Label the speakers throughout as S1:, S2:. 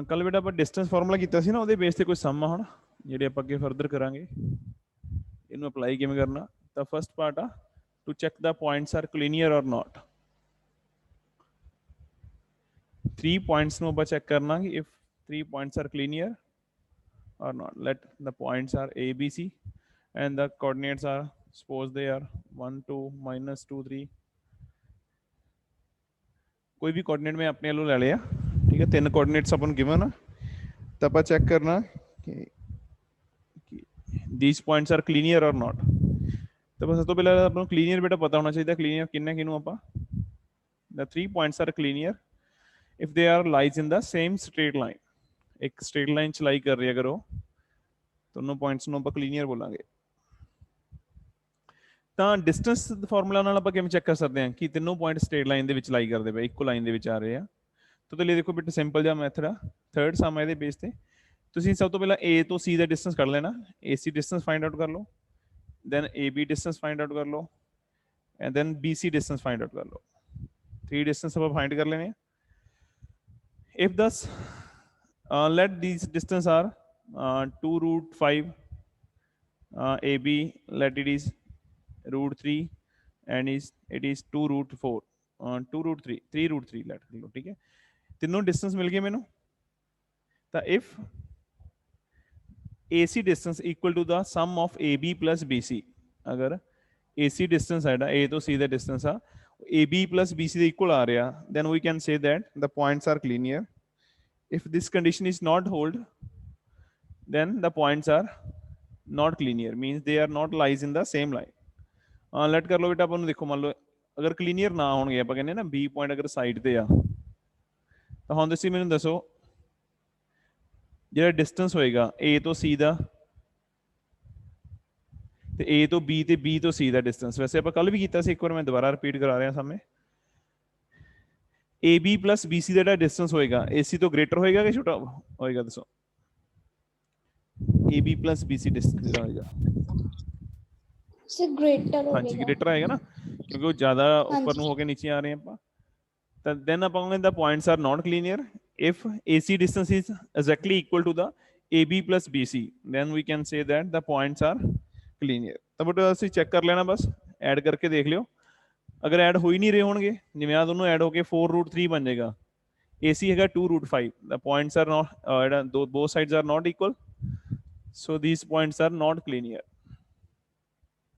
S1: कल बेटा आप डिस्टेंस फॉर्मूला किया सी ना, ਉਹਦੇ बेस ਤੇ कोई सम आ ਹੁਣ ਜਿਹੜੇ ਆਪਾਂ ਅੱਗੇ फर्दर करांगे, ਇਹਨੂੰ ਅਪਲਾਈ ਕਿਵੇਂ ਕਰਨਾ। ਤਾਂ फर्स्ट पार्ट आ to check the points are collinear or not. 3 points ਨੂੰ ਆਪਾਂ ਚੈੱਕ ਕਰਨਾ ਕਿ if 3 points are linear or not. Let the points are a b c and the coordinates are, suppose they are 1 2 -2 3, कोई भी coordinate में अपने वालों ले लिया, ठीक है। 3 कोऑर्डिनेट्स अपन गिवन है, तो आप चेक करना कि these points are linear or not। तो बस तो पहले अपन क्लीनियर बेटा पता होना चाहिए, क्लीनियर किन्ने किनू आपा, the 3 points are linear if they are lies in the same straight line। एक स्ट्रेट लाइन चलाई कर रही है अगर वो, दोनों पॉइंट्स ਨੂੰ ਆਪਾਂ क्लीनियर बोलांगे। ਤਾਂ डिस्टेंस ਫਾਰਮੂਲਾ ਨਾਲ ਆਪਾਂ ਕਿਵੇਂ ਚੈੱਕ ਕਰ ਸਕਦੇ ਹਾਂ ਕਿ ਤਿੰਨੋਂ ਪੁਆਇੰਟ ਸਟ੍ਰੇਟ ਲਾਈਨ ਦੇ ਵਿੱਚ ਲਾਈ ਕਰਦੇ ਪਏ, ਇੱਕੋ ਲਾਈਨ ਦੇ ਵਿੱਚ ਆ ਰਹੇ ਆ। ਤਾਂ ਉਹਦੇ ਲਈ ਦੇਖੋ ਬੇਟਾ ਸਿੰਪਲ ਜਿਹਾ ਮੈਥਡ ਆ, ਥਰਡ ਸਮ ਇਹਦੇ ਬੇਸ ਤੇ ਤੁਸੀਂ ਸਭ ਤੋਂ ਪਹਿਲਾਂ A ਤੋਂ C ਦਾ ਡਿਸਟੈਂਸ ਕੱਢ ਲੈਣਾ, AC ਡਿਸਟੈਂਸ ਫਾਈਂਡ ਆਊਟ ਕਰ ਲਓ, then AB distance find out ਕਰ ਲਓ, and then BC distance find out ਕਰ ਲਓ। 3 ਡਿਸਟੈਂਸ ਆਪਾਂ ਫਾਈਂਡ ਕਰ ਲੈਣੇ ਆ। ਇਫ ਦਸ let these distance are 2√5 AB, let it is √3 and it is 2√4 2√3 3√3 let लो, ठीक है। तीनों डिस्टेंस मिल गए मैनू। तो if AC distance equal to the sum of AB plus BC, अगर AC डिस्टेंस है A तो C दा डिस्टेंस आ AB प्लस BC दे इक्वल आ रहा, then we can say that the points are linear। If this condition is not hold, then the points are not linear, means they are not lies in the same line। Let कर लो बेटा अपन देखो, मान लो अगर cleaner ना होणगे, आप कहने ना B पॉइंट अगर साइड ते आ, तो हुण तुसीं मैनूं दसो जिहड़ा डिस्टेंस होएगा A तो C दा ते A तो B ते B तो C दा डिस्टेंस, वैसे आप कल भी कीता सी, एक बार मैं दोबारा रिपीट करा रहा सामने। AB प्लस BC दा डिस्टेंस होएगा AC तो ग्रेटर होएगा कि छोटा होएगा, दसो। AB प्लस BC डिस्टेंस जिहड़ा होएगा
S2: ग्रेटर
S1: हाँ जी, ग्रेटर आएगा ना, क्योंकि वो ज्यादा ऊपर ਨੂੰ ਹੋ ਕੇ नीचे आ रहे हैं ਆਪਾਂ। तो then आप the points are not linear if AC distance is exactly equal to the AB plus BC, then we can say that the points are linear। तो बट ਅਸੀਂ चेक कर लेना, बस ऐड करके देख लियो। अगर ऐड हो ही नहीं रहे होंगे, जिवें आ दोनों ऐड होके 4√3 बन जाएगा, AC हैगा 2√5, the points are not both sides are not equal, so these points are not linear।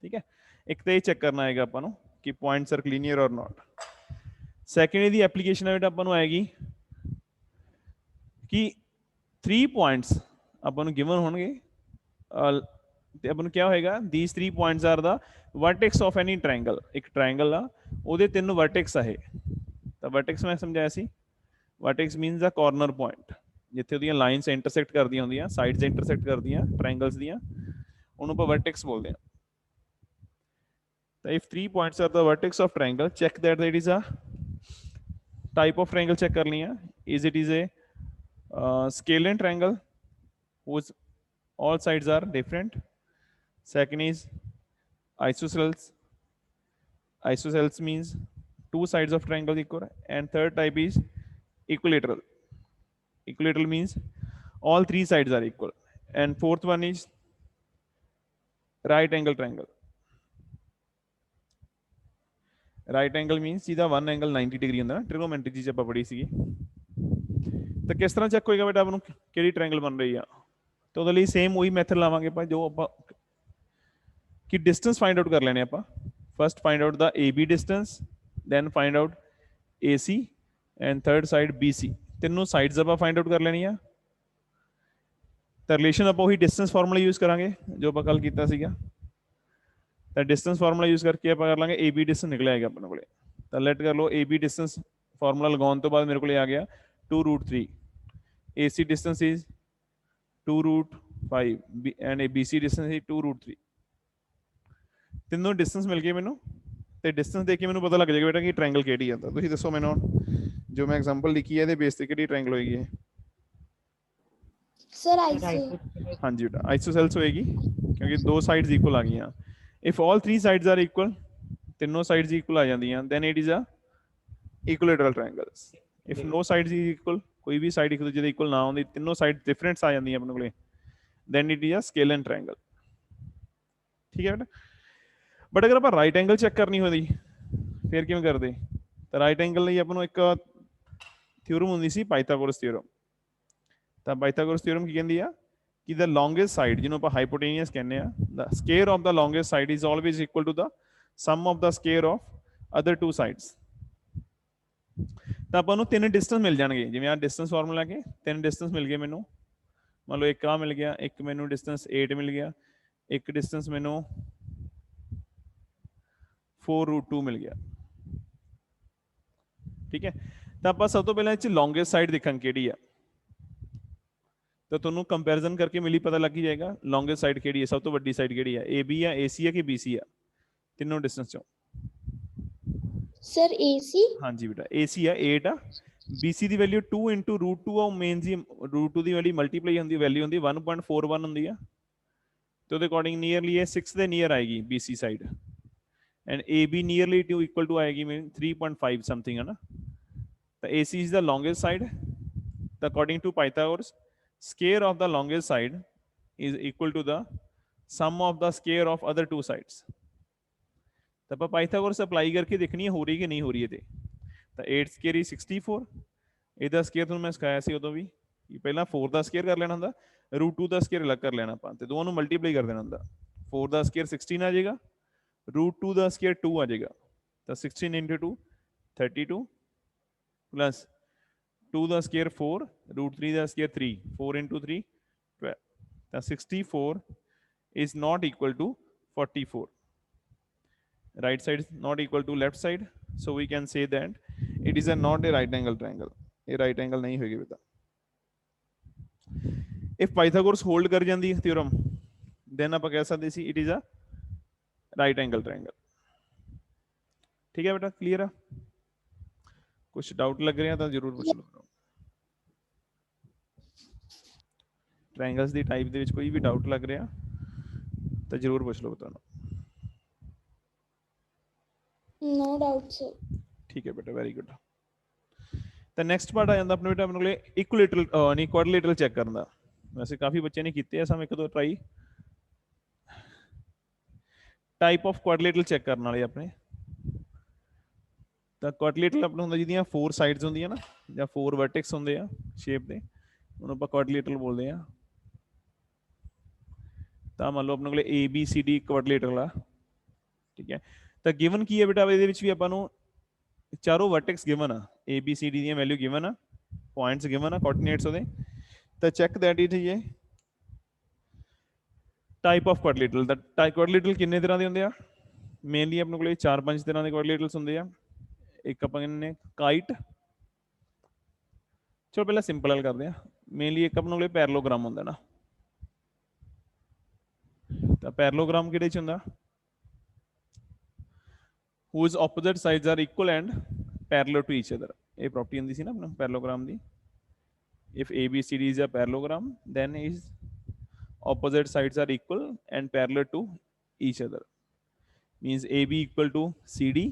S1: ठीक है, एक तो ये चेक करना आएगा अपन कि points are collinear or not. Second ਇਹਦੀ ਐਪਲੀਕੇਸ਼ਨ ਹੈ ਆਪਾਂ ਨੂੰ ਆਏਗੀ ਕਿ 3 ਪੁਆਇੰਟਸ ਆਪਾਂ ਨੂੰ ਗਿਵਨ ਹੋਣਗੇ ਤੇ ਆਪਾਂ ਨੂੰ ਕੀ ਹੋਏਗਾ, these 3 points are the vertex of any triangle। ਇੱਕ ਟ੍ਰਾਇੰਗਲ ਆ, ਉਹਦੇ 3 ਵਰਟੈਕਸ ਆ ਇਹ। ਤਾਂ ਵਰਟੈਕਸ ਮੈਂ ਸਮਝਾਇਆ ਸੀ, ਵਰਟੈਕਸ ਮੀਨਸ ਦਾ ਕਾਰਨਰ ਪੁਆਇੰਟ, ਜਿੱਥੇ ਉਹਦੀਆਂ ਲਾਈਨਸ ਇੰਟਰਸੈਕਟ ਕਰਦੀਆਂ ਹੁੰਦੀਆਂ, ਸਾਈਡਸ ਇੰਟਰਸੈਕਟ ਕਰਦੀਆਂ ਟ੍ਰਾਇੰਗਲਸ ਦੀਆਂ, ਉਹਨੂੰ ਆਪਾਂ ਵਰਟੈਕਸ ਬੋਲਦੇ ਹਾਂ। if 3 points are the vertex of triangle, check that it is a type of triangle, check करनी है, is it is a scalene triangle whose all sides are different। second is isosceles, isosceles means 2 sides of triangle equal, and third type is equilateral, equilateral means all 3 sides are equal, and fourth one is right angle triangle। Right angle मीनस सीधा 1 angle 90 degree ਹੁੰਦਾ ਨਾ, trigonometry चीज ਆਪਾਂ ਪੜ੍ਹੀ ਸੀਗੀ। ਤਾਂ ਕਿਸ ਤਰ੍ਹਾਂ ਚੈੱਕ ਹੋਏਗਾ ਬੇਟਾ ਆਪ ਨੂੰ ਕਿਹੜੀ ਟ੍ਰਾਇੰਗਲ ਬਣ ਰਹੀ ਆ। ਤਾਂ ਉਹਦੇ ਲਈ ਸੇਮ ਉਹੀ ਮੈਥਡ ਲਾਵਾਂਗੇ ਆਪਾਂ ਜੋ ਆਪਾਂ ਕਿ डिस्टेंस फाइंड आउट कर लेने ਆਪਾਂ। First find out the AB distance, then find out AC and third side BC, तीनों साइड्स ਆਪਾਂ फाइंड आउट कर लेनी ਆ। ਤਾਂ ਰਿਲੇਸ਼ਨ ਆਪਾਂ ਉਹੀ डिस्टेंस फार्मूला यूज करांगे जो ਆਪਾਂ ਕੱਲ ਕੀਤਾ ਸੀਗਾ। तो डिस्टेंस फार्मूला यूज करके आप कर लेंगे AB डिस्टेंस निकल आएगा अपने को। तो लेट कर लो AB डिस्टेंस फार्मूला लगाने तो बाद मेरे को आ गया 2√3, AC distance is 2√5 and BC distance is 2√3। तीनों डिस्टेंस मिल गए मैनू, तो डिस्टेंस देख के मैनू पता लग जाएगा बेटा कि ट्रायंगल केड़ी है। तुसीं दसो मैनू जो मैं एग्जांपल लिखी है बेस ते केड़ी ट्रायंगल होएगी
S2: सर?
S1: हाँ जी बेटा आइसोसेल्स होएगी, क्योंकि 2 साइड्स इक्वल आ गई। if all 3 sides are equal, तीनों sides equal आ जाती हैं, then it is a equilateral triangle। if no sides is equal, कोई भी साइड एक दूजे ਦੇ ਇਕੁਅਲ ਨਾ ਹੁੰਦੀ, ਤਿੰਨੋਂ ਸਾਈਡ ਡਿਫਰੈਂਟਸ ਆ ਜਾਂਦੀਆਂ ਆਪਣੇ ਕੋਲੇ, then it is a scale and triangle। ठीक है बेटा। बट अगर आप राइट एंगल चेक करनी होती फिर किवें करते? तो राइट एंगल ਲਈ ਆਪਾਂ ਨੂੰ ਇੱਕ ਥਿਊਰਮ ਹੁੰਦੀ ਸੀ ਪਾਈਥਾਗੋਰਸ ਥਿਊਰਮ। ਤਾਂ ਪਾਈਥਾਗੋਰਸ ਥਿਊਰਮ ਕੀ ਕਹਿੰਦੀ ਆ ਕਿ ਦ ਲੌਂਗੇਸਟ ਸਾਈਡ ਜਿਹਨੂੰ ਆਪਾਂ ਹਾਈਪੋਟੇਨੀਅਸ ਕਹਿੰਦੇ ਆ, the square of the longest side is always equal to the sum of the square of other two sides. ਤਾਂ ਆਪਾਂ ਨੂੰ ਤਿੰਨ ਡਿਸਟੈਂਸ ਮਿਲ ਜਾਣਗੇ, ਜਿਵੇਂ ਆ ਡਿਸਟੈਂਸ ਫਾਰਮੂਲਾ ਕੇ ਤਿੰਨ ਡਿਸਟੈਂਸ ਮਿਲ ਗਏ ਮੈਨੂੰ। ਮੰਨ ਲਓ ਇੱਕ ਆ ਮਿਲ ਗਿਆ, ਇੱਕ ਮੈਨੂੰ ਡਿਸਟੈਂਸ 8 ਮਿਲ ਗਿਆ, ਇੱਕ ਡਿਸਟੈਂਸ ਮੈਨੂੰ 4√2 ਮਿਲ ਗਿਆ। ਠੀਕ ਹੈ। ਤਾਂ ਆਪਾਂ ਸਭ ਤੋਂ ਪਹਿਲਾਂ ਇਹ 'ਚ ਲੌਂਗੇਸਟ ਸਾਈਡ ਦੇਖਾਂਗੇ ਕਿਹੜੀ ਆ। ਤਾਂ ਤੁਹਾਨੂੰ ਕੰਪੈਰੀਜ਼ਨ ਕਰਕੇ ਮਿਲੀ ਪਤਾ ਲੱਗ ਹੀ ਜਾਏਗਾ ਲੌਂਗੇਸਟ ਸਾਈਡ ਕਿਹੜੀ ਹੈ, ਸਭ ਤੋਂ ਵੱਡੀ ਸਾਈਡ ਕਿਹੜੀ ਹੈ, ਏ ਬੀ ਆ, ਏ ਸੀ ਆ ਕਿ ਬੀ ਸੀ ਆ, ਤਿੰਨੋਂ ਡਿਸਟੈਂਸ ਚੋਂ।
S2: Sir AC.
S1: ਹਾਂਜੀ ਬੇਟਾ ਏਸੀ ਆ 8 ਆ, BC ਦੀ ਵੈਲਿਊ 2 into √2 ਆ, ਮੇਨ ਜੀ √2 ਦੀ ਵੈਲਿਊ ਮਲਟੀਪਲਾਈ ਹੁੰਦੀ, ਵੈਲਿਊ ਹੁੰਦੀ 1.41 ਹੁੰਦੀ ਆ, ਤੇ ਉਹਦੇ ਅਕੋਰਡਿੰਗ ਨੀਅਰਲੀ ਇਹ 6 ਦੇ ਨੀਅਰ ਆਏਗੀ BC side, and AB nearly two equal to ਆਏਗੀ ਮੀਨ 3.5 ਸਮਥਿੰਗ ਹੈ ਨਾ। ਤਾਂ AC is the longest side. ਤਾਂ according to Pythagoras square of the longest side is equal to the sum of the square of other two sides। तो ਆਪਾਂ Pythagoras apply ਕਰਕੇ ਦੇਖਣੀ ਹੈ ਹੋ ਰਹੀ ਕਿ ਨਹੀਂ ਹੋ ਰਹੀ ਇਹਦੇ। ਤਾਂ 8 ਸਕੁਅਰ ਹੀ 64, ਇਹਦਾ ਸਕੁਅਰ ਤੁਹਾਨੂੰ ਮੈਂ ਸਿਖਾਇਆ ਸੀ ਉਦੋਂ ਵੀ ਕਿ ਪਹਿਲਾਂ 4 ਦਾ ਸਕੁਅਰ ਕਰ ਲੈਣਾ ਹੁੰਦਾ, √2 ਦਾ ਸਕੁਅਰ ਅਲੱਗ ਕਰ ਲੈਣਾ ਆਪਾਂ, ਤੇ ਦੋਵਾਂ ਨੂੰ ਮਲਟੀਪਲਾਈ ਕਰ ਦੇਣਾ ਹੁੰਦਾ। 4 ਦਾ ਸਕੁਅਰ 16 ਆ ਜਾਏਗਾ, √2 ਦਾ ਸਕੁਅਰ 2 ਆ ਜਾਏਗਾ। ਤਾਂ 16 into 2 32 ਪਲੱਸ 2 ਦਾ ਸਕੁਅਰ 4, √3 ਦਾ ਸਕੁਅਰ 3, 4 into 3 12। ਤਾਂ 64 is not equal to 44। right side is not equal to left side, so we can say that it is a not a right angle triangle। ਇਹ right angle ਨਹੀਂ ਹੋਏਗੀ ਬੇਟਾ। if Pythagoras hold ਕਰ ਜਾਂਦੀ ਹੈ theorem, then ਆਪਾਂ ਕਹਿ ਸਕਦੇ ਸੀ it is a right angle triangle। ਠੀਕ ਹੈ ਬੇਟਾ, ਕਲੀਅਰ ਆ? ਕੁਝ ਡਾਊਟ ਲੱਗ ਰਿਹਾ ਤਾਂ ਜ਼ਰੂਰ ਪੁੱਛ ਲਓ। ਟ੍ਰਾਇੰਗਲਸ ਦੀ ਟਾਈਪ ਦੇ ਵਿੱਚ ਕੋਈ ਵੀ ਡਾਊਟ ਲੱਗ ਰਿਹਾ ਤਾਂ ਜ਼ਰੂਰ ਪੁੱਛ ਲਓ ਤੁਹਾਨੂੰ।
S2: No doubt sir.
S1: ਠੀਕ ਹੈ ਬੇਟਾ, ਵੈਰੀ ਗੁੱਡ। ਤਾਂ ਨੈਕਸਟ ਪਾਰਟ ਆ ਜਾਂਦਾ ਆਪਣੇ ਬੇਟਾ ਆਪਣੇ ਕੋਲੇ ਇਕੁਇਲੇਟਰਲ ਨਹੀਂ ਕੁਆਡਰੀਲੇਟਰਲ ਚੈੱਕ ਕਰਨ ਦਾ। ਵੈਸੇ ਕਾਫੀ ਬੱਚਿਆਂ ਨੇ ਕੀਤੇ ਆ ਸਮ ਇੱਕ ਦੋ try. Type of quadrilateral check ਕਰਨ ਵਾਲੇ ਆਪਣੇ। ਤਾਂ ਕੁਆਡਰੀਲੇਟਰਲ ਆਪਣਾ ਹੁੰਦਾ ਜਿਹਦੀਆਂ 4 ਸਾਈਡਸ ਹੁੰਦੀਆਂ ਨਾ ਜਾਂ 4 ਵਰਟੈਕਸ ਹੁੰਦੇ ਆ ਸ਼ੇਪ ਦੇ, ਉਹਨੂੰ ਆਪਾਂ ਕੁਆਡਰੀਲੇਟਰਲ ਬੋਲਦੇ ਆ। ਤਾਂ ਮੰਨ ਲਓ ਆਪਣੇ ਕੋਲੇ ABCD ਕੁਆਡਰੀਲੇਟਰਲ ਆ। ਠੀਕ ਹੈ। ਤਾਂ ਗਿਵਨ ਕੀ ਹੈ ਬੇਟਾ ਇਹਦੇ ਵਿੱਚ ਵੀ ਆਪਾਂ ਨੂੰ ਚਾਰੋਂ ਵਰਟੈਕਸ ਗਿਵਨ ਆ, ABCD ਦੀਆਂ ਵੈਲਿਊ ਗਿਵਨ ਆ, ਪੁਆਇੰਟਸ ਗਿਵਨ ਆ, ਕੋਆਰਡੀਨੇਟਸ ਉਹਦੇ। ਤਾਂ check that it is type of quadrilateral. The quadrilateral ਕਿੰਨੇ ਤਰ੍ਹਾਂ ਦੇ ਹੁੰਦੇ ਆ? ਮੇਨਲੀ ਆਪਣੇ ਕੋਲੇ 4-5 ਤਰ੍ਹਾਂ ਦੇ ਕੁਆਡਰੀਲੇਟਰਲਸ ਹੁੰਦੇ ਆ। ਇੱਕ ਆਪਾਂ ਕਹਿੰਦੇ ਨੇ ਕਾਈਟ। ਚਲੋ ਪਹਿਲਾਂ ਸਿੰਪਲ ਗੱਲ ਕਰਦੇ ਆ। ਮੇਨਲੀ ਇੱਕ ਆਪਣੇ ਕੋਲੇ ਪੈਰਲੋਗ੍ਰਾਮ ਹੁੰਦਾ ਨਾ। ਤਾਂ ਪੈਰਲੋਗ੍ਰਾਮ ਕਿਹੜੇ ਚ ਹੁੰਦਾ? whose opposite sides are equal and parallel to each other। ਇਹ ਪ੍ਰੋਪਰਟੀ ਹੁੰਦੀ ਸੀ ਨਾ ਆਪਣਾ parallelogram the. if ABCD is a parallelogram then is opposite sides are equal and parallel to each other, means AB equal to CD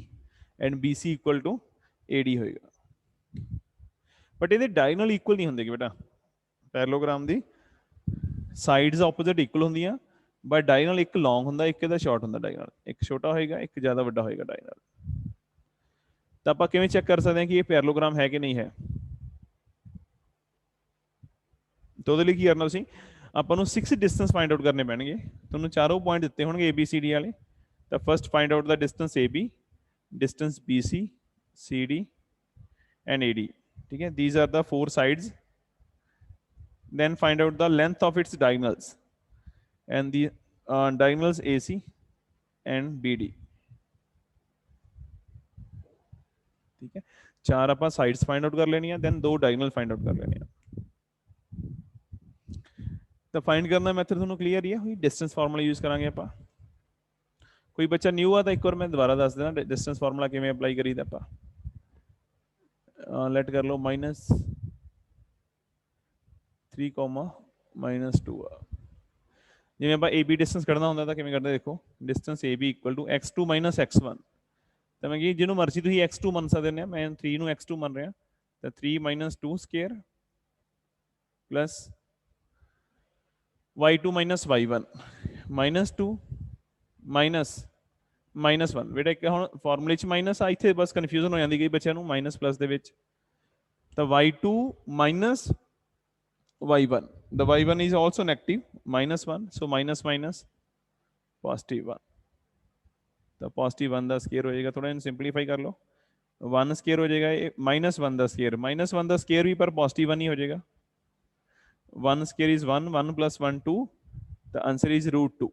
S1: and BC equal to AD ਹੋਏਗਾ। But ਇਹਦੇ diagonal equal ਨਹੀਂ ਹੁੰਦੇ ਕਿ ਬੇਟਾ। Parallelogram ਦੀ sides opposite equal ਹੁੰਦੀਆਂ, but diagonal ਇੱਕ ਲੌਂਗ ਹੁੰਦਾ, ਇੱਕ ਇਹਦਾ ਸ਼ਾਰਟ ਹੁੰਦਾ। ਡਾਇਗਨਲ ਇੱਕ ਛੋਟਾ ਹੋਏਗਾ, ਇੱਕ ਜ਼ਿਆਦਾ ਵੱਡਾ ਹੋਏਗਾ ਡਾਇਗਨਲ। ਤਾਂ ਆਪਾਂ ਕਿਵੇਂ ਚੈੱਕ ਕਰ ਸਕਦੇ ਹਾਂ ਕਿ ਇਹ ਪੈਰਲੋਗ੍ਰਾਮ ਹੈ ਕਿ ਨਹੀਂ ਹੈ? ਤਾਂ ਉਹਦੇ ਲਈ ਕੀ ਕਰਨਾ ਤੁਸੀਂ, ਆਪਾਂ ਨੂੰ 6 ਡਿਸਟੈਂਸ ਫਾਈਂਡ ਆਊਟ ਕਰਨੇ ਪੈਣਗੇ। ਤੁਹਾਨੂੰ ਚਾਰੋਂ ਪੁਆਇੰਟ ਦਿੱਤੇ ਹੋਣਗੇ ABCD ਵਾਲੇ। ਤਾਂ first find out the distance AB, distance BC, CD and AD। ठीक है, these are the 4 sides। then find out the length of its diagonals and the diagonals AC and BD। ठीक है, 4 ਆਪਾਂ sides find out ਕਰ ਲੈਣੀਆਂ, then 2 diagonal find out ਕਰ ਲੈਣੀਆਂ। ਤਾਂ find ਕਰਨ ਦਾ ਮੈਥਡ ਤੁਹਾਨੂੰ ਕਲੀਅਰ ਹੀ ਹੈ, ਉਹੀ ਡਿਸਟੈਂਸ ਫਾਰਮੂਲਾ ਯੂਜ਼ ਕਰਾਂਗੇ ਆਪਾਂ। ਕੋਈ ਬੱਚਾ ਨਿਊ ਆ ਤਾਂ ਇੱਕ ਵਾਰ ਮੈਂ ਦੁਬਾਰਾ ਦੱਸ ਦੇਣਾ ਡਿਸਟੈਂਸ ਫਾਰਮੂਲਾ ਕਿਵੇਂ ਅਪਲਾਈ ਕਰੀਦਾ ਆਪਾਂ। ਲੈਟ ਕਰ ਲਓ -3, -2 ਆ। ਜਿਵੇਂ ਆਪਾਂ AB ਡਿਸਟੈਂਸ ਕੱਢਣਾ ਹੁੰਦਾ ਤਾਂ ਕਿਵੇਂ ਕੱਢਦੇ ਦੇਖੋ, distance AB equal to x2 - x1। ਤਾਂ ਮੈਂ ਕਿ ਜਿਹਨੂੰ ਮਰਜ਼ੀ ਤੁਸੀਂ x2 ਮੰਨ ਸਕਦੇ ਹੋ, ਮੈਂ 3 ਨੂੰ x2 ਮੰਨ ਰਿਹਾ। ਤਾਂ 3 - 2 square plus y2 minus y1 -2 minus -1 बेटा एक ਹੁਣ ਫਾਰਮੂਲੇ ਚ ਮਾਈਨਸ ਆ ਇੱਥੇ ਬਸ ਕਨਫਿਊਜ਼ਨ ਹੋ ਜਾਂਦੀ ਕਈ ਬੱਚਿਆਂ ਨੂੰ ਮਾਈਨਸ ਪਲੱਸ ਦੇ ਵਿੱਚ ਤਾਂ y2 minus y1 the y1 is also negative -1 so minus minus positive 1 ਤਾਂ positive 1 ਦਾ ਸਕੁਅਰ ਹੋ ਜਾਏਗਾ ਥੋੜਾ ਇਹਨੂੰ ਸਿੰਪਲੀਫਾਈ ਕਰ ਲਓ 1 ਸਕੁਅਰ ਹੋ ਜਾਏਗਾ ਇਹ -1 ਦਾ ਸਕੁਅਰ -1 ਦਾ ਸਕੁਅਰ ਵੀ ਪਰ ਪੋਜ਼ਿਟਿਵ 1 ਹੀ ਹੋ ਜਾਏਗਾ 1 square is 1 1 plus 1 2 the answer is √2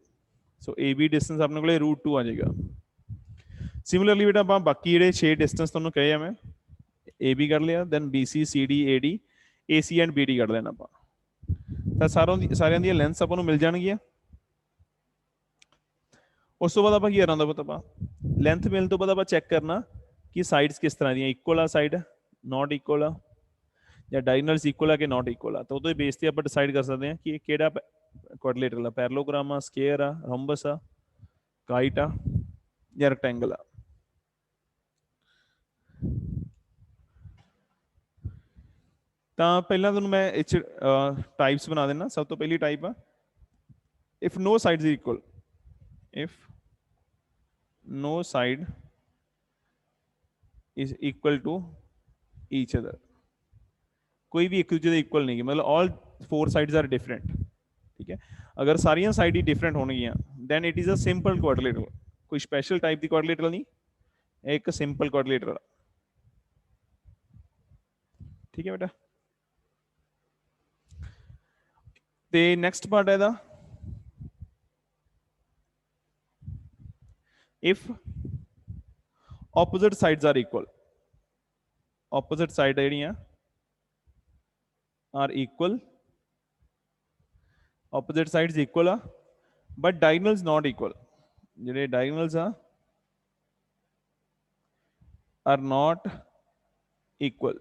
S1: so AB distance ਆਪਣੇ ਕੋਲੇ √2 ਆ ਜਾਏਗਾ ਸਿਮਿਲਰਲੀ ਬੇਟਾ ਆਪਾਂ ਬਾਕੀ ਜਿਹੜੇ 6 ਡਿਸਟੈਂਸ ਤੁਹਾਨੂੰ ਕਹੇ ਆ ਮੈਂ AB ਕਰ ਲਿਆ then BC CD AD AC and BD ਕੱਢ ਲੈਣਾ ਆਪਾਂ ਤਾਂ ਸਾਰਿਆਂ ਦੀਆਂ ਲੈਂਥਸ ਆਪਾਂ ਨੂੰ ਮਿਲ ਜਾਣਗੀਆਂ ਉਸ ਤੋਂ ਬਾਅਦ ਆਪਾਂ ਕੀ ਕਰਨਾ ਹੁੰਦਾ ਆਪਾਂ ਲੈਂਥ ਮਿਲਣ ਤੋਂ ਬਾਅਦ ਆਪਾਂ ਚੈੱਕ ਕਰਨਾ ਕਿ ਸਾਈਡਸ ਕਿਸ ਤਰ੍ਹਾਂ ਦੀਆਂ ਇਕੁਅਲ ਆ ਸਾਈਡ ਨਾਟ ਇਕੁਅਲ ਆ ਜਾਂ ਡਾਇਗਨਲਸ ਇਕੁਅਲ ਆ ਕਿ ਨਾਟ ਇਕੁਅਲ ਆ ਤਾਂ ਉਹਦੇ ਬੇਸ ਤੇ ਆਪਾਂ ਡਿਸਾਈਡ ਕਰ ਸਕਦੇ ਹਾਂ ਕਿ ਇਹ ਕਿਹੜਾ ਕੁਆਡਰੀਲੇਟਰਲ ਆ ਪੈਰਲੋਗ੍ਰਾਮ ਆ ਸਕੁਅਰ ਆ ਰੋਮਬਸ ਆ ਕਾਈਟ ਆ ਜਾਂ ਰੈਕਟੈਂਗਲ ਆ ਤਾਂ ਪਹਿਲਾਂ ਤੁਹਾਨੂੰ ਮੈਂ ਇਹ ਚ ਟਾਈਪਸ ਬਣਾ ਦੇਣਾ ਸਭ ਤੋਂ ਪਹਿਲੀ ਟਾਈਪ ਆ if no sides equal if no side is equal to each other कोई भी एक दूसरे ਦੇ इक्वल नहीं है मतलब all four sides are different ठीक है अगर सारियां साइड ही डिफरेंट होणगियां then it is a simple quadrilateral कोई स्पेशल टाइप दी quadrilateral नहीं एक सिंपल quadrilateral ठीक है बेटा ते नेक्स्ट पार्ट है दा if opposite sides are equal opposite side are equal opposite sides equal but diagonals not equal ਜਿਹੜੇ diagonals are not equal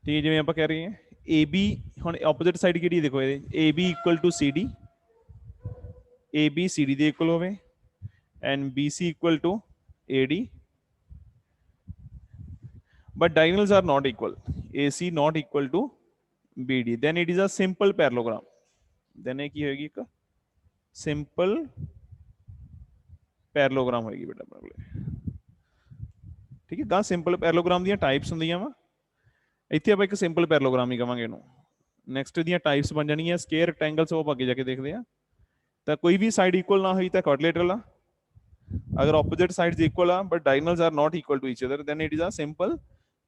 S1: ठीक है ਜਿਵੇਂ ਆਪਾਂ ਕਹਿ ਰਹੇ ਹਾਂ AB ਹੁਣ opposite side ਕਿਹੜੀ ਦੇਖੋ ਇਹਦੇ AB equal to CD AB CD ਦੇ ਇਕੁਅਲ ਹੋਵੇ and BC equal to AD but diagonals are not equal AC not equal to BD then it is a simple parallelogram then ਇਹ ਕੀ ਹੋਏਗੀ ਇੱਕ simple parallelogram ਹੋਏਗੀ ਬੇਟਾ ਆਪਣੇ ਕੋਲੇ ਠੀਕ ਹੈ ਗਾਂ simple parallelogram ਦੀਆਂ ਟਾਈਪਸ ਹੁੰਦੀਆਂ ਵਾ ਇੱਥੇ ਆਪਾਂ ਇੱਕ simple parallelogram ਹੀ ਕਵਾਂਗੇ ਇਹਨੂੰ ਨੈਕਸਟ ਦੀਆਂ ਟਾਈਪਸ ਬਣ ਜਾਣਗੀਆਂ ਸਕੁਅਰ ਰੈਕਟੈਂਗਲ ਸੋ ਆਪਾਂ ਅੱਗੇ ਜਾ ਕੇ ਦੇਖਦੇ ਆ ਤਾਂ ਕੋਈ ਵੀ ਸਾਈਡ ਇਕੁਅਲ ਨਾ ਹੋਈ ਤਾਂ ਕੁਆਡਰੀਲੇਟਰਲ ਆ अगर opposite sides equal are but diagonals are not equal to each other then it is a simple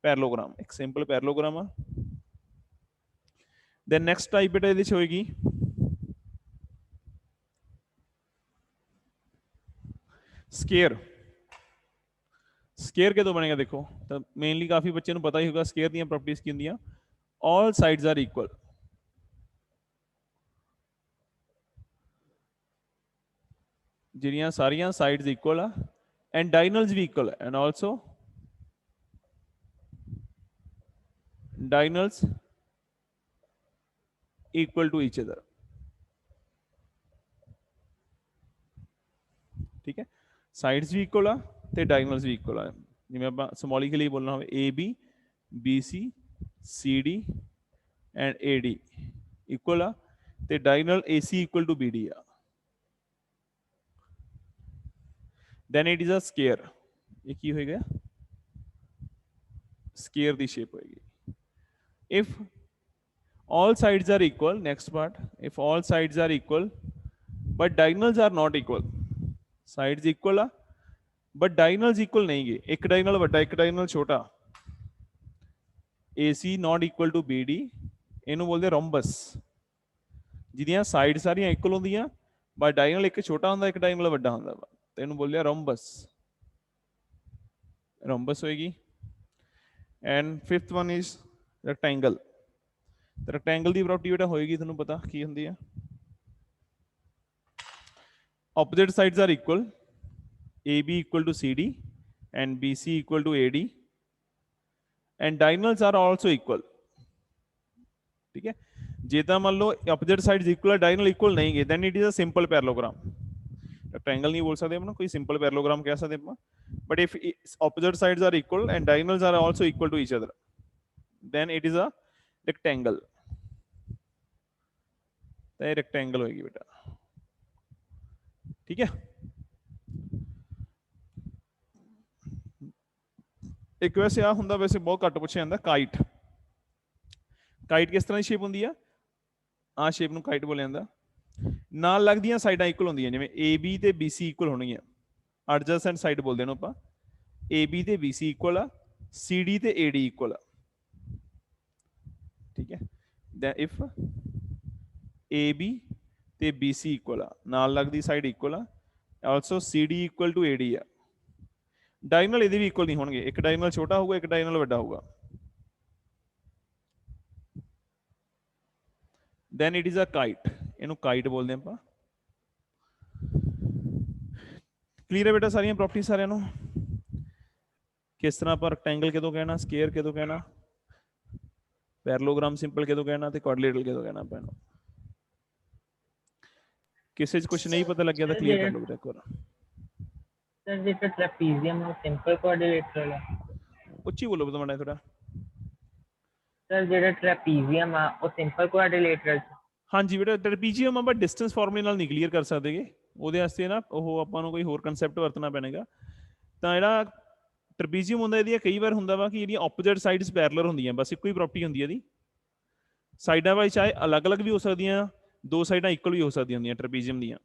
S1: parallelogram एक simple parallelogram then next type बेटा ਇਹਦੇ ਚ ਹੋਏਗੀ स्क्वायर स्क्वायर ਕਿਦੋਂ ਬਣੇਗਾ ਦੇਖੋ ਤਾਂ ਮੇਨਲੀ ਕਾਫੀ ਬੱਚਿਆਂ ਨੂੰ ਪਤਾ ਹੀ ਹੋਗਾ स्क्वायर ਦੀਆਂ ਪ੍ਰੋਪਰਟੀਜ਼ ਕੀ ਹੁੰਦੀਆਂ all sides are equal ਜਿਹੜੀਆਂ ਸਾਰੀਆਂ ਸਾਈਡਸ ਇਕੁਅਲ ਆ ਐਂਡ ਡਾਇਗਨਲਸ ਵੀ equal and also diagonals equal to each other ਠੀਕ ਹੈ ਸਾਈਡਸ ਵੀ ਇਕੁਅਲ ਆ ਤੇ ਡਾਇਗਨਲਸ ਵੀ ਇਕੁਅਲ ਆ ਜਿਵੇਂ ਆਪਾਂ ਸਮੋਲਿਕਲੀ ਬੋਲਣਾ ਹੋਵੇ AB BC CD and AD equal ਆ ਤੇ diagonal AC equal to BD ਆ then it is a square ये की होएगा square दी shape होएगी if all sides are equal next part if all sides are equal but diagonals are not equal sides equal but diagonals equal नहीं है एक diagonal बड़ा एक diagonal छोटा AC not equal to BD ਇਹਨੂੰ ਬੋਲਦੇ rhombus ਜਿਹਦੀਆਂ side ਸਾਰੀਆਂ equal ਹੁੰਦੀਆਂ but diagonal ਇੱਕ ਛੋਟਾ ਹੁੰਦਾ ਇੱਕ diagonal ਵੱਡਾ ਹੁੰਦਾ ਵਾ ਇਹਨੂੰ ਬੋਲਿਆ ਰੋਮਬਸ ਰੋਮਬਸ ਹੋਏਗੀ and fifth one is rectangle ਤੇ ਰੈਕਟੈਂਗਲ ਦੀ ਪ੍ਰੋਪਰਟੀ ਬੇਟਾ ਹੋਏਗੀ ਤੁਹਾਨੂੰ ਪਤਾ ਕੀ ਹੁੰਦੀ ਹੈ opposite sides are equal AB equal to CD and BC equal to AD and diagonals are also equal ठीक है ਜੇ ਤਾਂ ਮੰਨ ਲਓ opposite sides equal ਹੈ diagonal equal ਨਹੀਂ ਹੈ then it is a simple parallelogram rectangle नहीं बोल सकते अपना कोई सिंपल पैरेललोग्राम कह सकते हैं but if opposite sides are equal and diagonals are also equal to each other then it is a rectangle. तो ये rectangle होगी बेटा, ठीक है। एक वैसे आ हुंदा, वैसे बहुत घट पूछा जाता, काइट। काइट किस तरह की शेप होंगी है, आ शेप नूं काइट बोलिया जाता। नाल लगदियां साइडां इक्वल होंदियां, जिवें ए बी ते बी सी इक्वल होणगियां, एडजेसेंट साइड बोलते हैं आपां, ए बी ते बी सी इक्वल आ, सी डी ते ए डी इक्वल आ, ठीक है। दैन इफ ए बी ते बी सी इक्वल आ, नाल लगदी साइड इक्वल आ, also C D equal to A D आ। डायगनल ਇਹਦੇ भी इक्वल नहीं होंगे, एक डायगनल छोटा होगा, एक डायगनल बड़ा होगा। then it is a kite, ਇਹਨੂੰ काइट बोलते हैं ਆਪਾਂ। क्लीयर है बेटा सारियां प्रॉपर्टी सारियां ਨੂੰ? किस तरह पर रेक्टेंगल किदों कहना, स्केयर किदों कहना, पैरेललोग्राम सिंपल किदों कहना ते क्वाड्रिलेटरल किदों कहना पैना। किसी कुछ नहीं पता लग गया तो क्लियर कर लो बेटा एक बार।
S3: सर जैसे ट्रेपेजियम और सिंपल क्वाड्रिलेटरल है,
S1: उच्ची बोलो बेटा माड़ा थोड़ा।
S3: सर ਜਿਹੜਾ ट्रेपेजियम ਆ ਉਹ ਸਿੰਪਲ ਕੁਆਡਰੀਲੇਟਰਲ।
S1: ਹਾਂਜੀ ਬੇਟਾ ਟ੍ਰੈਪੀਜ਼ੀਅਮ ਆਪਾਂ ਡਿਸਟੈਂਸ ਫਾਰਮੂਲੇ ਨਾਲ ਨਹੀਂ ਕਲੀਅਰ ਕਰ ਸਕਦੇਗੇ, ਉਹਦੇ ਵਾਸਤੇ ਨਾ ਉਹ ਆਪਾਂ ਨੂੰ ਕੋਈ ਹੋਰ ਕਨਸੈਪਟ ਵਰਤਣਾ ਪੈਣੇਗਾ। ਤਾਂ ਜਿਹੜਾ ਟ੍ਰੈਪੀਜ਼ੀਅਮ ਹੁੰਦਾ, ਇਹਦੀਆਂ ਕਈ ਵਾਰ ਹੁੰਦਾ ਵਾ ਕਿ ਜਿਹੜੀਆਂ ਆਪੋਜ਼ਿਟ ਸਾਈਡਸ ਪੈਰਲਰ ਹੁੰਦੀਆਂ, ਬਸ ਇੱਕੋ ਹੀ ਪ੍ਰੋਪਰਟੀ ਹੁੰਦੀ ਹੈ ਇਹਦੀ। ਸਾਈਡਾਂ ਵਾਈਜ਼ ਚਾਹੇ ਅਲੱਗ-ਅਲੱਗ ਵੀ ਹੋ ਸਕਦੀਆਂ, ਦੋ ਸਾਈਡਾਂ ਇਕੁਅਲ ਵੀ ਹੋ ਸਕਦੀਆਂ ਹੁੰਦੀਆਂ ਟ੍ਰੈਪੀਜ਼ੀਅਮ ਦੀਆਂ।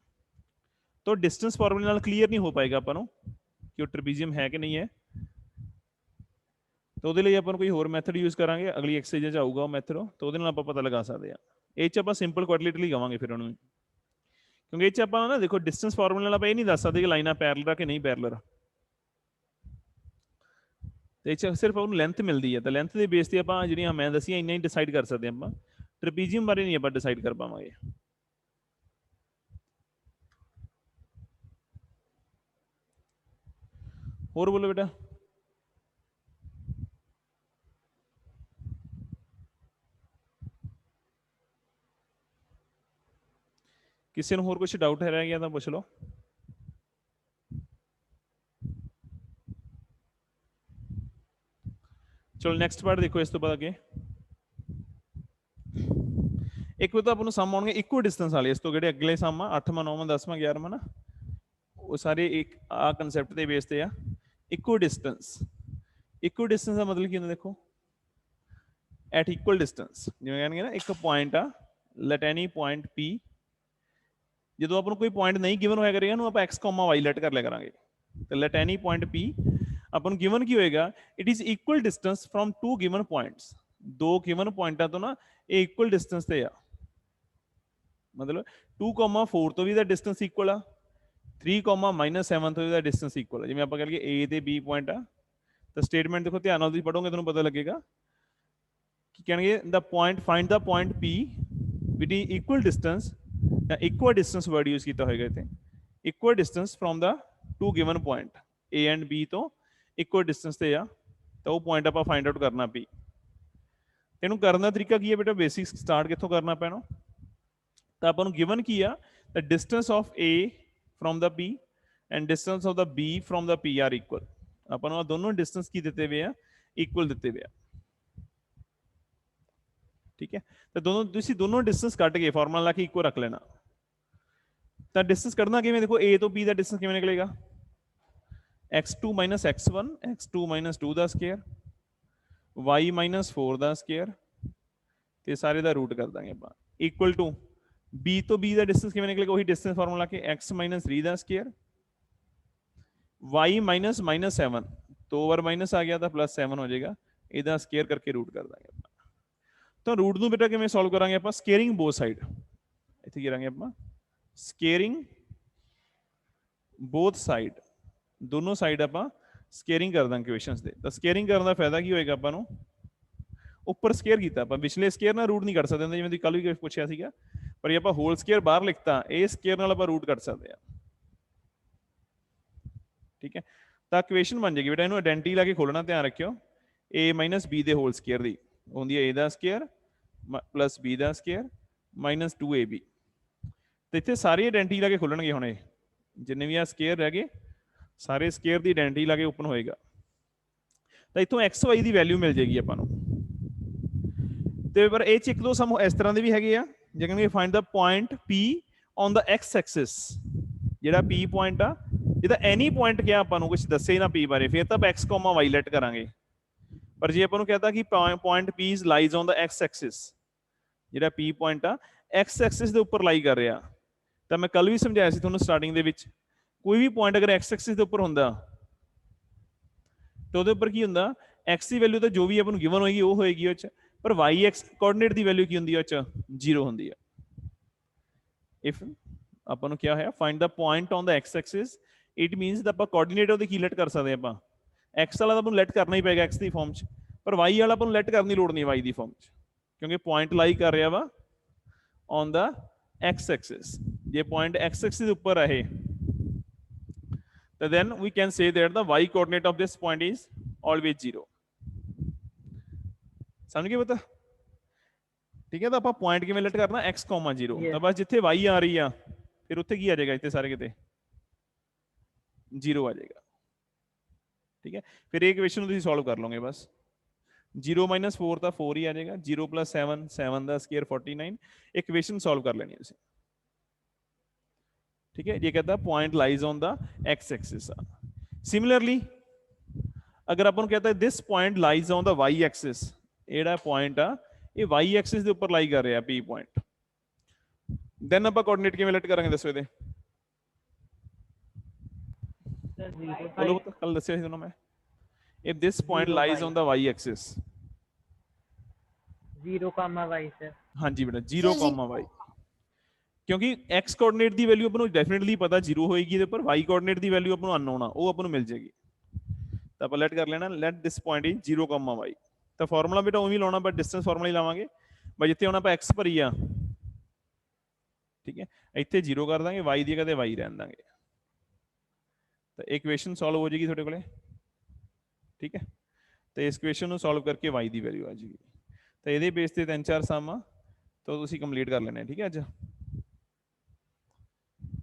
S1: ਤਾਂ ਡਿਸਟੈਂਸ ਫਾਰਮੂਲੇ ਨਾਲ ਕਲੀਅਰ ਨਹੀਂ ਹੋ ਪਾਏਗਾ ਆਪਾਂ ਨੂੰ ਕਿ ਉਹ ਟ੍ਰੈਪੀਜ਼ੀਅਮ ਹੈ ਕਿ ਨਹੀਂ ਹੈ। तो वो लिए अपन कोई होर मैथड यूज करांगे, अगली एक्सरसाइज आऊगा वो मैथड, तो वो आप पता लगा सकते हैं। ये आप सिंपल क्वाड्रिलेटरल कहांगे फिर उन्होंने, क्योंकि ये आप ना देखो डिस्टेंस फार्मूले आप ये नहीं दस सकते कि लाइना पैरेलल है कि नहीं पैरेलल। तो सिर्फ उन्होंने लेंथ मिलती है, तो लेंथ के बेस से आप जी मैं दसियां इन्ना ही डिसाइड कर सकते हैं। आप ट्रैपेजियम बारे नहीं आप डिसाइड कर पावे। होर बोलो बेटा। किसी होर कुछ डाउट है रह गया तो पूछ लो। चलो नेक्स्ट पार्ट देखो, इस तो बाद अगे एक तो आपको सम आने इक्को डिस्टेंस वाले, इस तो जो अगले सम आ 8वां 9वां 10वां 11वां ना, वो सारे एक आ कंसैप्ट के बेस पे आ। इक्को डिस्टेंस, इक्को डिस्टेंस का मतलब की होंदा देखो, एट इक्वल डिस्टेंस, जिवें कहणगे ना एक पॉइंट आ, लेट एनी पॉइंट पी, जो आपको कोई पॉइंट नहीं गिवन होया करेगा ना, आप एक्स कॉमा वाई लेट कर लिया करांगे। तो लेट एनी पॉइंट पी अपन गिवन की होएगा, it is equal distance from two given points, दो गिवन पॉइंटा तो ना ये इक्वल डिस्टेंस ते आ, मतलब 2,4 तो भी डिस्टेंस इक्वल आ, 3,-7 तो भी डिस्टेंस इक्वल है। जिवें आप कह लईए ए ते बी पॉइंट आ, तो स्टेटमेंट देखो ध्यान नाल तुसीं पढ़ोगे तुहानूं पता लगेगा कि कहणगे the point find the point P which is equal distance, equal distance word use किया होगा इतने, equal distance from the two given point A and B तो इक्वल डिस्टेंस ते आ, तो वो पॉइंट आप फाइंड आउट करना पी। इनू करने का तरीका की है बेटा, बेसिक स्टार्ट कितों करना पैना, तो आपको गिवन की आ the distance of A from the P and distance of the B from the P are equal. अपन दोनों डिस्टेंस की दिते हुए इक्वल दिते हुए, ठीक है। तो दोनों डिस्टेंस कट के फॉर्मूला लाके इक्वल रख लेना। तो डिस्टेंस कटना किवें, देखो ए तो बी का डिस्टेंस किवें निकलेगा, x2 - x1, x2 - 2 का स्केयर, y - 4 का स्केयर, ते सारे दा रूट कर देंगे आप, इक्वल टू b तो b का डिस्टेंस किवें निकलेगा, वही डिस्टेंस फॉर्मूला के x - 3 का स्केयर, y - -7 तो ओवर माइनस आ गया था +7 हो जाएगा, इहदा स्केयर करके रूट कर देंगे। तो रूट नूं बेटा किवें सॉल्व करांगे आप, स्केयरिंग बोथ साइड, इत्थे करांगे आप स्केयरिंग बोथ साइड, दोनों साइड आप स्केयरिंग कर देंगे इक्वेशंस दे। तो स्केयरिंग करने का फायदा की होएगा, आपां नूं उपर स्केयर किया, आप पिछले स्केयर नाल रूट नहीं कर सकते, जिवें कल भी पूछा सीगा, पर ये आप होल स्केयर बाहर लिखता, ये स्केयर नाल आप रूट कर सकते हैं, ठीक है। तो इक्वेशन बन जाएगी बेटा, इन्हूं आइडेंटिटी लाके खोलना, ध्यान रखियो, a - b दे होल स्केयर दी होंदी है a दा स्केयर प्लस b दा स्केयर माइनस 2ab। तो इतने सारी आइडेंटिटी लाके खुलणगे, हुण जिन्ने भी आ स्केयर रह गए सारे स्केयर की आइडेंटिटी लाके ओपन होएगा। तो इतों एक्स वाई की वैल्यू मिल जाएगी आपां नूं, ਤੇ ਪਰ ਇਹ ਚ ਇੱਕ ਦੋ ਸਮ ਇਸ ਤਰ੍ਹਾਂ ਦੇ ਵੀ ਹੈਗੇ ਆ, ਜੇ ਕਹਿੰਗੇ find the point P on the x axis, ਜਿਹੜਾ P ਪੁਆਇੰਟ ਆ, ਜਿਹਦਾ ਐਨੀ ਪੁਆਇੰਟ ਕਿਹਾ ਆਪਾਂ ਨੂੰ ਕੁਝ ਦੱਸੇ ਨਾ P ਬਾਰੇ, ਫਿਰ ਤਾਂ ਆਪਾਂ x, y ਲੈਟ ਕਰਾਂਗੇ। ਪਰ ਜੇ ਆਪਾਂ ਨੂੰ ਕਹਤਾ ਕਿ point P lies on the x axis, ਜਿਹੜਾ P ਪੁਆਇੰਟ ਆ x ਐਕਸਿਸ ਦੇ ਉੱਪਰ ਲਾਈ ਕਰ ਰਿਹਾ, ਤਾਂ ਮੈਂ ਕੱਲ ਵੀ ਸਮਝਾਇਆ ਸੀ ਤੁਹਾਨੂੰ ਸਟਾਰਟਿੰਗ ਦੇ ਵਿੱਚ, ਕੋਈ ਵੀ ਪੁਆਇੰਟ ਅਗਰ x ਐਕਸਿਸ ਦੇ ਉੱਪਰ ਹੁੰਦਾ ਤਾਂ ਉਹਦੇ ਉੱਪਰ ਕੀ ਹੁੰਦਾ, x ਦੀ ਵੈਲਿਊ ਤਾਂ ਜੋ ਵੀ ਆਪਾਂ ਨੂੰ ਗਿਵਨ ਹੋਏਗੀ ਉਹ ਹੋਏਗੀ ਉਹ ਚ, ਪਰ y x ਕੋਆਰਡੀਨੇਟ ਦੀ ਵੈਲਿਊ ਕੀ ਹੁੰਦੀ ਹੈ ਉਹ ਚ, 0 ਹੁੰਦੀ ਹੈ। ਇਫ ਆਪਾਂ ਨੂੰ ਕਿਹਾ ਹੋਇਆ find the point on the x axis, it means that ਆਪਾਂ ਕੋਆਰਡੀਨੇਟ ਉਹਦੇ ਕੀ ਲੈਟ ਕਰ ਸਕਦੇ ਆਪਾਂ, x ਵਾਲਾ ਤਾਂ ਆਪਾਂ ਨੂੰ ਲੈਟ ਕਰਨਾ ਹੀ ਪਏਗਾ x ਦੀ ਫਾਰਮ ਚ, ਪਰ y ਵਾਲਾ ਆਪਾਂ ਨੂੰ ਲੈਟ ਕਰਨ ਦੀ ਲੋੜ ਨਹੀਂ y ਦੀ ਫਾਰਮ ਚ, ਕਿਉਂਕਿ ਪੁਆਇੰਟ ਲਾਈ ਕਰ ਰਿਹਾ ਵਾ ਔਨ ਦਾ x ਐਕਸਿਸ। ਜੇ ਪੁਆਇੰਟ x ਐਕਸਿਸ ਦੇ ਉੱਪਰ ਹੈ ਤਾਂ then we can say that the y coordinate of this point is always 0। ਸਮਝ ਗਏ ਬਤਾ? ਠੀਕ ਹੈ, ਤਾਂ ਆਪਾਂ ਪੁਆਇੰਟ ਕਿਵੇਂ ਲੈਟ ਕਰਨਾ, x, 0, ਤਾਂ ਬਸ ਜਿੱਥੇ y ਆ ਰਹੀ ਆ ਫਿਰ ਉੱਥੇ ਕੀ ਆ ਜਾਏਗਾ, ਇੱਥੇ ਸਾਰੇ ਕਿਤੇ 0 ਆ ਜਾਏਗਾ। ਠੀਕ ਹੈ, ਫਿਰ ਇਹ ਇਕੁਏਸ਼ਨ ਨੂੰ ਤੁਸੀਂ ਸੋਲਵ ਕਰ ਲਓਗੇ ਬਸ। 0 - 4 ਤਾਂ 4 ਹੀ ਆ ਜਾਏਗਾ, 0 + 7 7 ਦਾ ਸਕੁਅਰ 49, ਇਕੁਏਸ਼ਨ ਸੋਲਵ ਕਰ ਲੈਣੀ ਤੁਸੀਂ। ठीक है, ये कहता है point lies on the x axis. Similarly अगर अपन कहता है this point lies on the y axis, एड़ा पॉइंट आ ये y एक्सिस ਦੇ ਉੱਪਰ ਲਾਈ ਕਰ ਰਿਹਾ p ਪੁਆਇੰਟ, ਦੈਨ ਆਪਾਂ ਕੋਆਰਡੀਨੇਟ ਕਿਵੇਂ ਲੈਟ ਕਰਾਂਗੇ ਦੱਸੋ ਇਹਦੇ? ਬੋਲੋ ਕੱਲ ਦੱਸਿਆ ਸੀ ਤੁਹਾਨੂੰ ਮੈਂ, if this point lies on the y axis
S3: 0, y sir.
S1: ਹਾਂਜੀ ਬੇਟਾ 0, y, ਕਿਉਂਕਿ x ਕੋਆਰਡੀਨੇਟ ਦੀ ਵੈਲਿਊ ਆਪਾਂ ਨੂੰ ਡੈਫੀਨਿਟਲੀ ਪਤਾ 0 ਹੋਏਗੀ ਇਹਦੇ ਉੱਪਰ, y ਕੋਆਰਡੀਨੇਟ ਦੀ ਵੈਲਿਊ ਆਪਾਂ ਨੂੰ ਅਨਨੋਨ ਆ, ਉਹ ਆਪਾਂ ਨੂੰ ਮਿਲ ਜਾਏਗੀ। ਤਾਂ ਆਪਾਂ ਲੈਟ ਕਰ ਲੈਣਾ, let this point is 0, y। ਤਾਂ ਫਾਰਮੂਲਾ ਬੇਟਾ ਉਵੇਂ ਲਾਉਣਾ, ਬਟ ਡਿਸਟੈਂਸ ਫਾਰਮੂਲਾ ਹੀ ਲਾਵਾਂਗੇ, ਬਈ ਜਿੱਥੇ ਹੁਣ ਆਪਾਂ x ਭਰੀ ਆ, ਠੀਕ ਹੈ, ਇੱਥੇ 0 ਕਰ ਦਾਂਗੇ, y ਦੀ ਕਦੇ y ਰਹਿਣ ਦਾਂਗੇ, ਤਾਂ ਇਕੁਏਸ਼ਨ ਸੋਲਵ ਹੋ ਜਾਏਗੀ ਤੁਹਾਡੇ ਕੋਲੇ। ਠੀਕ ਹੈ, ਤੇ ਇਸ ਇਕੁਏਸ਼ਨ ਨੂੰ ਸੋਲਵ ਕਰਕੇ y ਦੀ ਵੈਲਿਊ ਆ ਜਾਏਗੀ। ਤਾਂ ਇਹਦੇ ਬੇਸ ਤੇ 3-4 ਸਮ ਆ, ਤਾਂ ਤੁਸੀਂ ਕੰਪਲੀਟ ਕਰ ਲੈਣੇ। ਠੀਕ ਹੈ, ਅੱਜ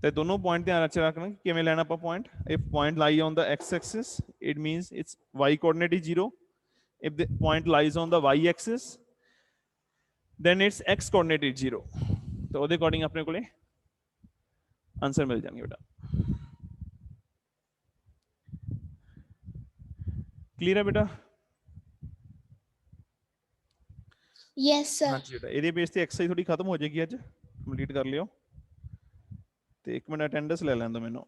S1: ਤੇ ਦੋਨੋਂ ਪੁਆਇੰਟ ਧਿਆਨ ਚ ਰੱਖਣਾ ਕਿਵੇਂ ਲੈਣਾ ਆਪਾਂ ਪੁਆਇੰਟ। ਇਫ ਪੁਆਇੰਟ ਲਾਈ on the x axis it means its y coordinate is 0, if the point lies on the y axis then its x coordinate is 0। ਤਾਂ ਉਹਦੇ ਅਕੋਰਡਿੰਗ ਆਪਣੇ ਕੋਲੇ ਆਨਸਰ ਮਿਲ ਜਾਣਗੇ ਬੇਟਾ। ਕਲੀਅਰ ਹੈ ਬੇਟਾ?
S2: Yes sir।
S1: ਹਾਂਜੀ ਬੇਟਾ, ਇਹਦੇ ਬੇਸ ਤੇ ਐਕਸਰਸਾਈਜ਼ ਥੋੜੀ ਖਤਮ ਹੋ ਜਾਏਗੀ ਅੱਜ, ਕੰਪਲੀਟ ਕਰ ਲਿਓ। ਤੇ 1 ਮਿੰਟ ਅਟੈਂਡੈਂਸ ਲੈ ਲੈਣ ਦਿਓ ਮੈਨੂੰ।